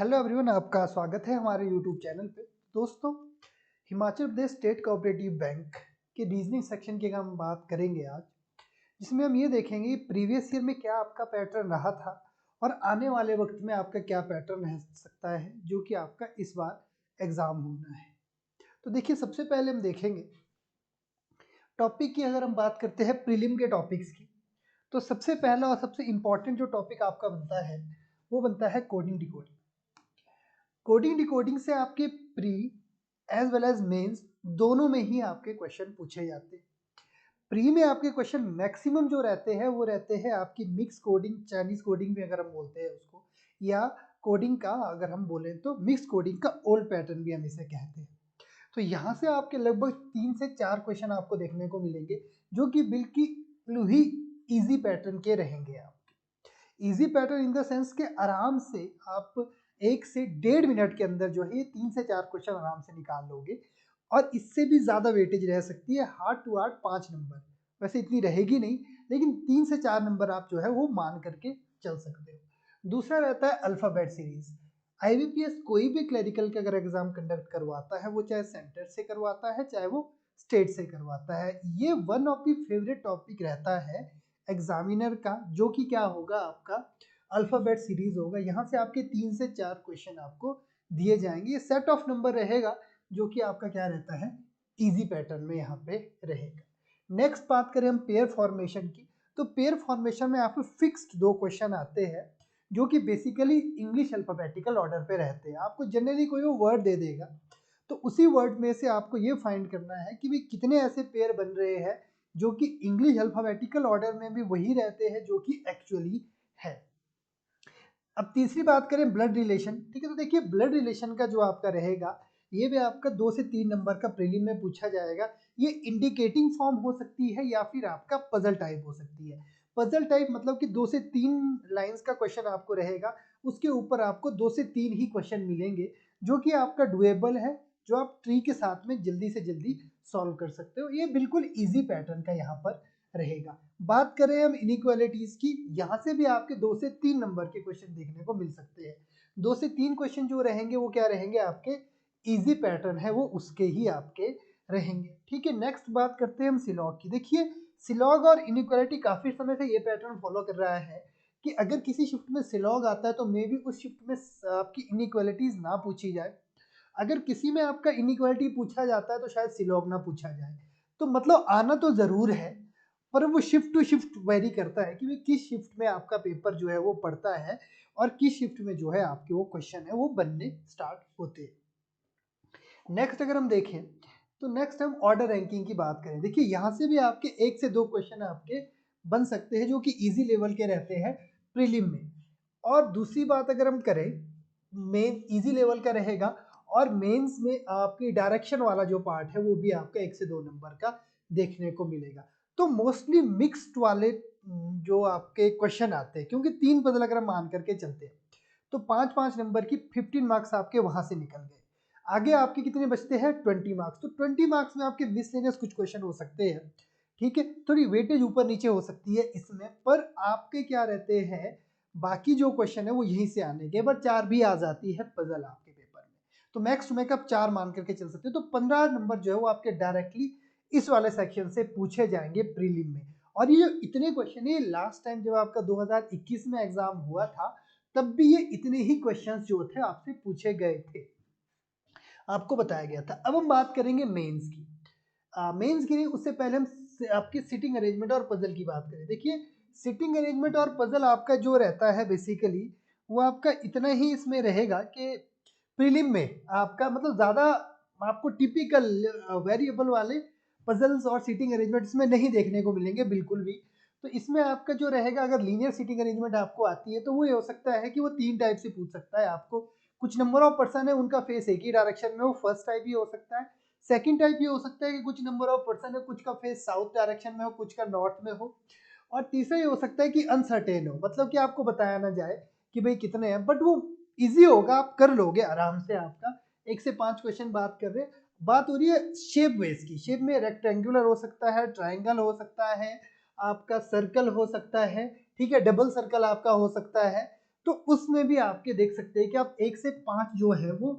Hello everyone, आपका स्वागत है हमारे यूट्यूब चैनल पे। दोस्तों, Himachal Pradesh state cooperative bank के रीजनिंग सेक्शन की हम बात करेंगे आज, जिसमें हम ये देखेंगे प्रीवियस ईयर में क्या आपका पैटर्न रहा था और आने वाले वक्त में आपका क्या पैटर्न रह सकता है जो कि आपका इस बार एग्जाम होना है। तो देखिए, सबसे पहले हम देखेंगे टॉपिक की। अगर हम बात करते हैं प्रीलिम के टॉपिक्स की, तो सबसे पहला और सबसे इम्पॉर्टेंट जो टॉपिक आपका बनता है वो बनता है कोडिंग डिकोडिंग। कोडिंग डिकोडिंग से आपके pre as well as mains दोनों में ही आपके क्वेश्चन पूछे जाते हैं। प्री में आपके क्वेश्चन मैक्सिमम जो रहते हैं वो रहते हैं आपकी मिक्स कोडिंग, चाइनीज कोडिंग भी अगर हम बोलते हैं उसको, या कोडिंग का अगर हम बोलें तो मिक्स कोडिंग का ओल्ड पैटर्न भी हम इसे कहते हैं। तो यहाँ से आपके लगभग 3 से 4 क्वेश्चन आपको देखने को मिलेंगे जो कि बिल्कुल ही इजी पैटर्न के रहेंगे। आपके easy pattern in the sense के आराम से आप 1 से 1.5 मिनट के अंदर जो है ये 3 से 4 क्वेश्चन आराम से निकाल लोगे, और इससे भी ज़्यादा वेटेज रह सकती है हार्ड टू हार्ड 5 नंबर। वैसे इतनी रहेगी नहीं, लेकिन 3 से 4 नंबर आप जो है वो मान करके चल सकते हो। दूसरा रहता है अल्फ़ाबेट सीरीज। आईबीपीएस कोई भी क्लरिकल का अगर एग्जाम कंडक्ट करवाता है, वो चाहे सेंटर से करवाता है चाहे वो स्टेट से करवाता है, ये one of the favourite topic रहता है एग्जामिनर का, जो कि क्या होगा आपका अल्फ़ाबेट सीरीज होगा। यहाँ से आपके 3 से 4 क्वेश्चन आपको दिए जाएंगे। ये सेट ऑफ नंबर रहेगा जो कि आपका क्या रहता है, इजी पैटर्न में यहाँ पे रहेगा। नेक्स्ट बात करें हम पेयर फॉर्मेशन की, तो पेयर फॉर्मेशन में आपको फिक्स्ड 2 क्वेश्चन आते हैं जो कि बेसिकली इंग्लिश अल्फ़ाबेटिकल ऑर्डर पे रहते हैं। आपको जनरली कोई वो वर्ड दे देगा, तो उसी वर्ड में से आपको ये फाइंड करना है कि भाई कितने ऐसे पेयर बन रहे हैं जो कि इंग्लिश अल्फ़ाबेटिकल ऑर्डर में भी वही रहते हैं जो कि एक्चुअली है। अब तीसरी बात करें ब्लड रिलेशन, ठीक है। तो देखिए, ब्लड रिलेशन का जो आपका रहेगा ये भी आपका 2 से 3 नंबर का प्रीलिम में पूछा जाएगा। ये इंडिकेटिंग फॉर्म हो सकती है या फिर आपका पजल टाइप हो सकती है। पजल टाइप मतलब कि 2 से 3 लाइंस का क्वेश्चन आपको रहेगा, उसके ऊपर आपको 2 से 3 ही क्वेश्चन मिलेंगे जो कि आपका डुएबल है, जो आप ट्री के साथ में जल्दी से जल्दी सॉल्व कर सकते हो। ये बिल्कुल ईजी पैटर्न का यहाँ पर रहेगा। बात करें हम इनइक्वालिटीज की, यहाँ से भी आपके 2 से 3 नंबर के क्वेश्चन देखने को मिल सकते हैं। 2 से 3 क्वेश्चन जो रहेंगे वो क्या रहेंगे, आपके इजी पैटर्न है वो उसके ही आपके रहेंगे। ठीक है, नेक्स्ट बात करते हैं हम सिलॉग की। देखिए, सिलॉग और इनइक्वालिटी काफी समय से ये पैटर्न फॉलो कर रहा है कि अगर किसी शिफ्ट में सिलॉग आता है तो मे बी उस शिफ्ट में आपकी इनइक्वालिटीज ना पूछी जाए। अगर किसी में आपका इनइक्वालिटी पूछा जाता है तो शायद सिलॉग ना पूछा जाए। तो मतलब आना तो जरूर है, पर वो शिफ्ट टू शिफ्ट वेरी करता है कि भाई किस शिफ्ट में आपका पेपर जो है वो पड़ता है और किस शिफ्ट में जो है आपके वो क्वेश्चन है वो बनने स्टार्ट होते हैं। नेक्स्ट अगर हम देखें तो नेक्स्ट हम ऑर्डर रैंकिंग की बात करें। देखिए, यहाँ से भी आपके 1 से 2 क्वेश्चन आपके बन सकते हैं जो कि इजी लेवल के रहते हैं प्रीलिम में। और दूसरी बात अगर हम करें, मेन इजी लेवल का रहेगा, और मेंस में आपकी डायरेक्शन वाला जो पार्ट है वो भी आपका 1 से 2 नंबर का देखने को मिलेगा। तो मोस्टली मिक्स्ड वाले जो आपके क्वेश्चन आते हैं, क्योंकि 3 पजल अगर हम मान करके चलते हैं तो 5-5 नंबर की 15 मार्क्स आपके वहां से निकल गए। आगे आपके कितने बचते हैं, 20 मार्क्स। तो 20 मार्क्स में आपके मिसलेनियस कुछ क्वेश्चन हो सकते हैं, ठीक है, थोड़ी वेटेज ऊपर नीचे हो सकती है इसमें, पर आपके क्या रहते हैं, बाकी जो क्वेश्चन है वो यहीं से आने के, बट 4 भी आ जाती है पजल आपके पेपर में, तो मैक्स टू मैक्स आप 4 मान करके चल सकते हो। तो 15 नंबर जो है वो आपके डायरेक्टली इस वाले सेक्शन से पूछे जाएंगे प्रीलिम में। और ये जो इतने क्वेश्चन है, लास्ट टाइम जब आपका 2021 में एग्जाम हुआ था तब भी ये इतने ही क्वेश्चंस जो थे आपसे पूछे गए थे, आपको बताया गया था। अब हम बात करेंगे मेंस की। मेंस की नहीं, उससे पहले हम आपकी सिटिंग अरेंजमेंट और पजल की बात करें। देखिए, सिटिंग अरेंजमेंट और पजल आपका जो रहता है बेसिकली वो आपका इतना ही इसमें रहेगा कि प्रीलिम में आपका मतलब ज़्यादा आपको टिपिकल वेरिएबल वाले पजल्स और सीटिंग अरेंजमेंट इसमें नहीं देखने को मिलेंगे बिल्कुल भी। तो इसमें आपका जो रहेगा, अगर लीनियर सीटिंग अरेंजमेंट आपको आती है तो वो ये हो सकता है कि वो 3 टाइप से पूछ सकता है आपको। कुछ नंबर ऑफ पर्सन है उनका फेस एक ही डायरेक्शन में हो, फर्स्ट टाइप ये हो सकता है। सेकंड टाइप ये हो सकता है कि कुछ नंबर ऑफ पर्सन है, कुछ का फेस साउथ डायरेक्शन में हो, कुछ का नॉर्थ में हो। और तीसरा ये हो सकता है कि अनसर्टेन हो, मतलब कि आपको बताया ना जाए कि भाई कितने हैं, बट वो इजी होगा, आप कर लोगे आराम से। आपका 1 से 5 क्वेश्चन बात कर रहे हैं। बात हो रही है शेप वेज की। शेप में रेक्टेंगुलर हो सकता है, ट्राइंगल हो सकता है, आपका सर्कल हो सकता है, ठीक है, डबल सर्कल आपका हो सकता है, तो उसमें भी आपके देख सकते हैं कि आप 1 से 5 जो है वो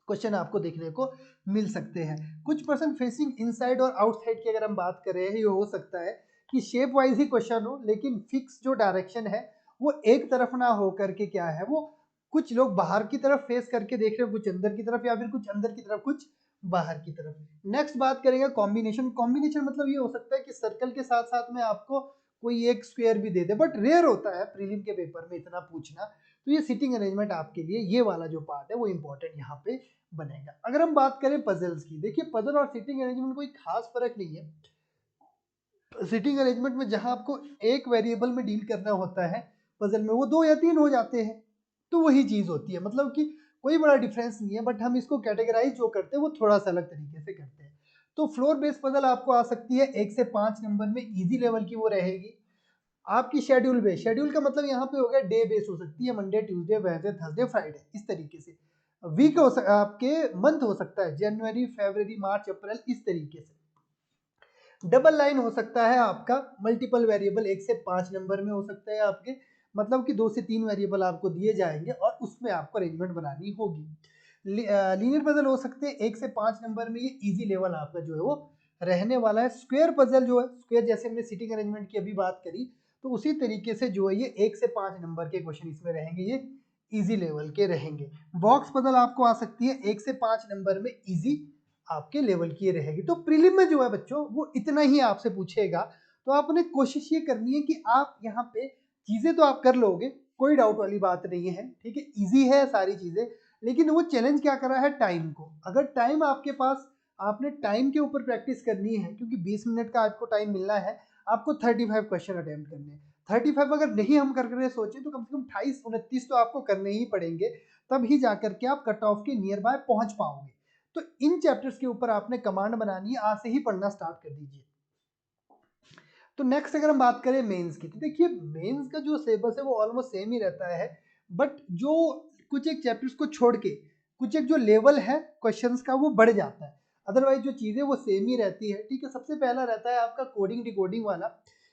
क्वेश्चन आपको देखने को मिल सकते हैं। कुछ पर्सन फेसिंग इनसाइड और आउटसाइड की अगर हम बात करें, ये हो सकता है कि शेप वाइज ही क्वेश्चन हो, लेकिन फिक्स जो डायरेक्शन है वो एक तरफ ना हो करके क्या है, वो कुछ लोग बाहर की तरफ फेस करके देख रहे हो, कुछ अंदर की तरफ, या फिर कुछ अंदर की तरफ कुछ बाहर की तरफ। नेक्स्ट बात करेंगे कॉम्बिनेशन। कॉम्बिनेशन मतलब ये हो सकता है कि सर्कल के साथ साथ में आपको कोई एक स्क्वायर भी दे दे, बट रेयर होता है प्रीलिम के पेपर में इतना पूछना। तो ये सिटिंग अरेंजमेंट आपके लिए ये वाला जो पार्ट है वो इंपॉर्टेंट यहाँ पे बनेगा। अगर हम बात करें पजल्स की, देखिए पजल और सिटिंग अरेंजमेंट कोई खास फर्क नहीं है। सिटिंग अरेंजमेंट में जहां आपको एक वेरिएबल में डील करना होता है, पजल में वो 2 या 3 हो जाते हैं। तो वही चीज होती है, मतलब कि कोई बड़ा डिफरेंस नहीं है, बट हम इसको कैटेगराइज जो करते हैं वो थोड़ा सा अलग तरीके से करते हैं। तो फ्लोर बेस्ड पजल आपको आ सकती है 1 से 5 नंबर में, इजी लेवल की वो रहेगी। आपकी शेड्यूल बेस, शेड्यूल का मतलब यहाँ पे हो गया डे बेस हो सकती है, Monday Tuesday Wednesday Thursday Friday, इस तरीके से। वीक हो आपके मंथ हो सकता है जनवरी फरवरी मार्च अप्रैल, इस तरीके से। डबल लाइन हो सकता है आपका मल्टीपल वेरिएबल, 1 से 5 नंबर में हो सकता है आपके, मतलब कि 2 से 3 वेरिएबल आपको दिए जाएंगे और उसमें आपको अरेंजमेंट बनानी होगी। लीनियर पजल हो सकते हैं 1 से 5 नंबर में, ये इजी लेवल आपका जो है वो रहने वाला है। स्क्वायर पजल जो है, स्क्वायर जैसे हमने सिटिंग अरेंजमेंट की अभी बात करी, तो उसी तरीके से जो है ये 1 से 5 नंबर के क्वेश्चन इसमें रहेंगे, ये इजी लेवल के रहेंगे। बॉक्स पजल आपको आ सकती है 1 से 5 नंबर में, इजी आपके लेवल की रहेगी। तो प्रीलिम में जो है बच्चों वो इतना ही आपसे पूछेगा। तो आपने कोशिश ये करनी है कि आप यहाँ पे चीजें तो आप कर लोगे, कोई डाउट वाली बात नहीं है, ठीक है, इजी है सारी चीजें। लेकिन वो चैलेंज क्या करा है, टाइम को। अगर टाइम आपके पास, आपने टाइम के ऊपर प्रैक्टिस करनी है, क्योंकि 20 मिनट का आपको टाइम मिलना है, आपको 35 क्वेश्चन अटेम्प्ट करने हैं। 35 अगर नहीं हम कर रहे सोचे तो कम से कम 28-29 तो आपको करने ही पड़ेंगे, तभी जाकर के आप कट ऑफ के नियर बाय पहुंच पाओगे। तो इन चैप्टर्स के ऊपर आपने कमांड बनानी है, आज से ही पढ़ना स्टार्ट कर दीजिए। तो नेक्स्ट अगर हम बात करें मेंस की, तो देखिए मेंस का जो सिलेबस है वो ऑलमोस्ट सेम ही रहता है, बट जो कुछ एक चैप्टर्स को छोड़ के कुछ एक जो लेवल है क्वेश्चंस का वो बढ़ जाता है, अदरवाइज जो चीजें वो सेम ही रहती है, ठीक है। सबसे पहला रहता है आपका कोडिंग डिकोडिंग वाला,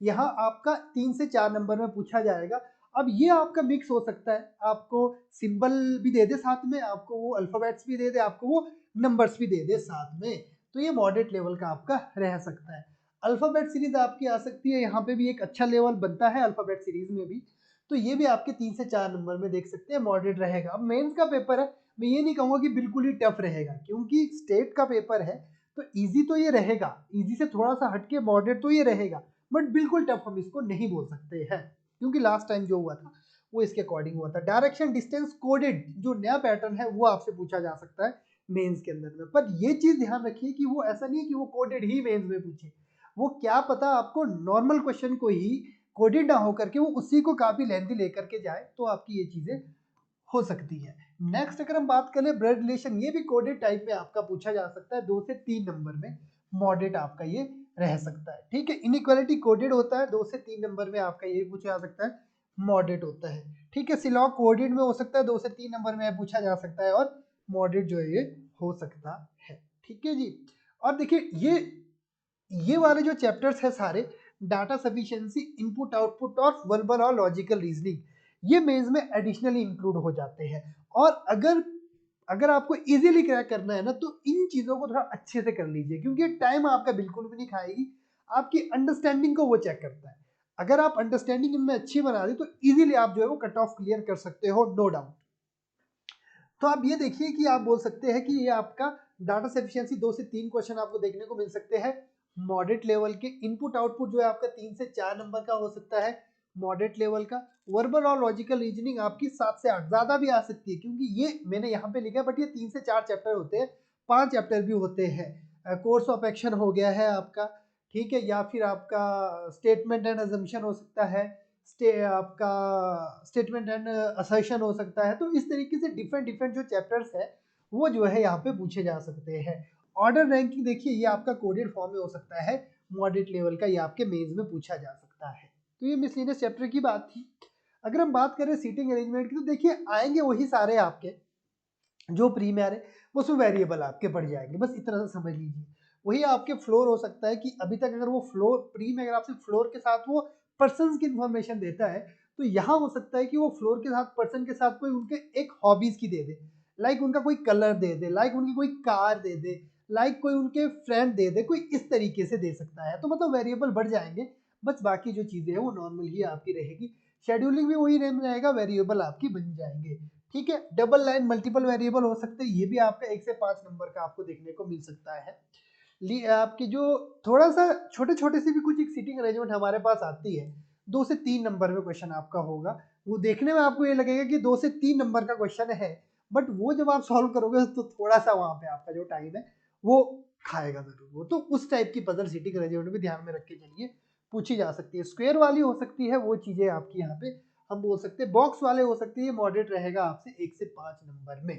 यहाँ आपका 3 से 4 नंबर में पूछा जाएगा। अब ये आपका मिक्स हो सकता है, आपको सिंबल भी दे दे साथ में, आपको वो अल्फाबेट्स भी दे दे, आपको वो नंबर्स भी दे दे साथ में, तो ये मॉडरेट लेवल का आपका रह सकता है। अल्फाबेट सीरीज आपकी आ सकती है, यहाँ पे भी एक अच्छा लेवल बनता है अल्फाबेट सीरीज में भी, तो ये भी आपके 3 से 4 नंबर में देख सकते हैं, मॉडरेट रहेगा। अब मेंस का पेपर है, मैं ये नहीं कहूँगा कि बिल्कुल ही टफ रहेगा, क्योंकि स्टेट का पेपर है, तो इजी तो ये रहेगा, इजी से थोड़ा सा हटके मॉडरेट तो ये रहेगा, बट बिल्कुल टफ हम इसको नहीं बोल सकते हैं, क्योंकि लास्ट टाइम जो हुआ था वो इसके अकॉर्डिंग हुआ था। डायरेक्शन डिस्टेंस कोडेड जो नया पैटर्न है वो आपसे पूछा जा सकता है मेंस के अंदर में, पर ये चीज ध्यान रखिए कि वो ऐसा नहीं है कि वो कोडेड ही मेंस में पूछे, वो क्या पता आपको नॉर्मल क्वेश्चन को ही कोडेड ना होकर के वो उसी को काफी लेंथी लेकर के जाए, तो आपकी ये चीजें हो सकती है। नेक्स्ट अगर हम बात करें ब्लड रिलेशन, ये भी कोडेड टाइप में आपका पूछा जा सकता है, 2 से 3 नंबर में मॉडरेट आपका ये रह सकता है, ठीक है। इनइक्वालिटी कोडेड होता है, 2 से 3 नंबर में आपका ये पूछा जा सकता है, मॉडरेट होता है, ठीक है। सिलॉग कोडेड में हो सकता है, 2 से 3 नंबर में पूछा जा सकता है, और मॉडरेट जो है ये हो सकता है, ठीक है जी। और देखिए ये वाले जो चैप्टर्स है सारे, डाटा सफिशिएंसी, इनपुट आउटपुट और वर्बल और लॉजिकल रीजनिंग, ये मेंस में एडिशनली इंक्लूड हो जाते हैं। और अगर अगर आपको इजीली क्रैक करना है ना, तो इन चीजों को थोड़ा अच्छे से कर लीजिए, क्योंकि टाइम आपका बिल्कुल भी नहीं खाएगी, आपकी अंडरस्टैंडिंग को वो चेक करता है। अगर आप अंडरस्टैंडिंग इनमें अच्छी बना दी तो इजीली आप जो है वो कट ऑफ क्लियर कर सकते हो, नो डाउट। तो आप ये देखिए कि आप बोल सकते हैं कि ये आपका डाटा सफिशिएंसी 2 से 3 क्वेश्चन आपको देखने को मिल सकते हैं मॉडरेट लेवल के। इनपुट आउटपुट जो है आपका 3 से 4 नंबर का हो सकता है मॉडरेट लेवल का। वर्बल और लॉजिकल रीजनिंग आपकी 7 से 8, ज्यादा भी आ सकती है, क्योंकि ये मैंने यहाँ पे लिखा है, बट ये 3 से 4 चैप्टर होते हैं, 5 चैप्टर भी होते हैं। कोर्स ऑफ एक्शन हो गया है आपका, ठीक है, या फिर आपका स्टेटमेंट एंड अजम्पशन हो सकता है, आपका स्टेटमेंट एंड असर्शन हो सकता है। तो इस तरीके से डिफरेंट डिफरेंट जो चैप्टर्स है वो जो है यहाँ पे पूछे जा सकते हैं। ऑर्डर रैंकिंग देखिए, ये आपका कोडेड फॉर्म में हो सकता है, मॉडरेट लेवल का ये आपके मेंस में पूछा जा सकता है। तो ये मिसलेनियस चैप्टर की बात थी। अगर हम बात करें सीटिंग अरेंजमेंट की, तो देखिए आएंगे वही सारे आपके जो प्री में आ रहे, उसमें वेरिएबल आपके बढ़ जाएंगे, बस इतना सा समझ लीजिए। वही आपके फ्लोर हो सकता है कि अभी तक अगर वो फ्लोर प्री में अगर आपसे फ्लोर के साथ वो पर्सन्स की इंफॉर्मेशन देता है, तो यहाँ हो सकता है कि वो फ्लोर के साथ पर्सन के साथ कोई उनके एक हॉबीज की दे दे, लाइक उनका कोई कलर दे दे, लाइक उनकी कोई कार दे दे, लाइक कोई उनके फ्रेंड दे दे, कोई इस तरीके से दे सकता है। तो मतलब वेरिएबल बढ़ जाएंगे, बस बाकी जो चीज़ें हैं वो नॉर्मल ही आपकी रहेगी, शेड्यूलिंग भी वही रह जाएगा, वेरिएबल आपकी बन जाएंगे। ठीक है, डबल लाइन मल्टीपल वेरिएबल हो सकते हैं, ये भी आपका 1 से 5 नंबर का आपको देखने को मिल सकता है। आपकी जो थोड़ा सा छोटे छोटे से भी कुछ एक सीटिंग अरेंजमेंट हमारे पास आती है, 2 से 3 नंबर में क्वेश्चन आपका होगा, वो देखने में आपको ये लगेगा कि 2 से 3 नंबर का क्वेश्चन है, बट वो जब आप सॉल्व करोगे तो थोड़ा सा वहाँ पे आपका जो टाइम है वो खाएगा जरूर वो। तो उस टाइप की पजल सीटिंग अरेंजमेंट भी ध्यान में रख के चलिए, पूछी जा सकती है। स्क्वायर वाली हो सकती है वो चीजें आपकी यहाँ पे हम बोल सकते हैं, बॉक्स वाले हो सकती है, मॉडरेट रहेगा आपसे 1 से 5 नंबर में।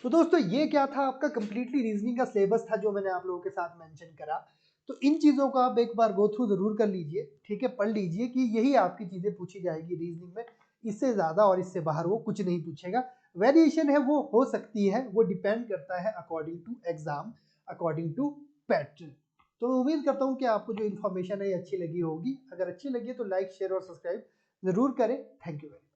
तो दोस्तों ये क्या था, आपका कंप्लीटली रीजनिंग का सिलेबस था जो मैंने आप लोगों के साथ मेंशन करा। तो इन चीज़ों को आप एक बार गो थ्रू जरूर कर लीजिए, ठीक है, पढ़ लीजिए कि यही आपकी चीज़ें पूछी जाएगी रीजनिंग में, इससे ज़्यादा और इससे बाहर वो कुछ नहीं पूछेगा। वेरिएशन है वो हो सकती है, वो डिपेंड करता है according to exam, according to pattern. तो उम्मीद करता हूँ कि आपको जो इन्फॉर्मेशन है ये अच्छी लगी होगी। अगर अच्छी लगी है तो लाइक शेयर और सब्सक्राइब जरूर करें। Thank you very much.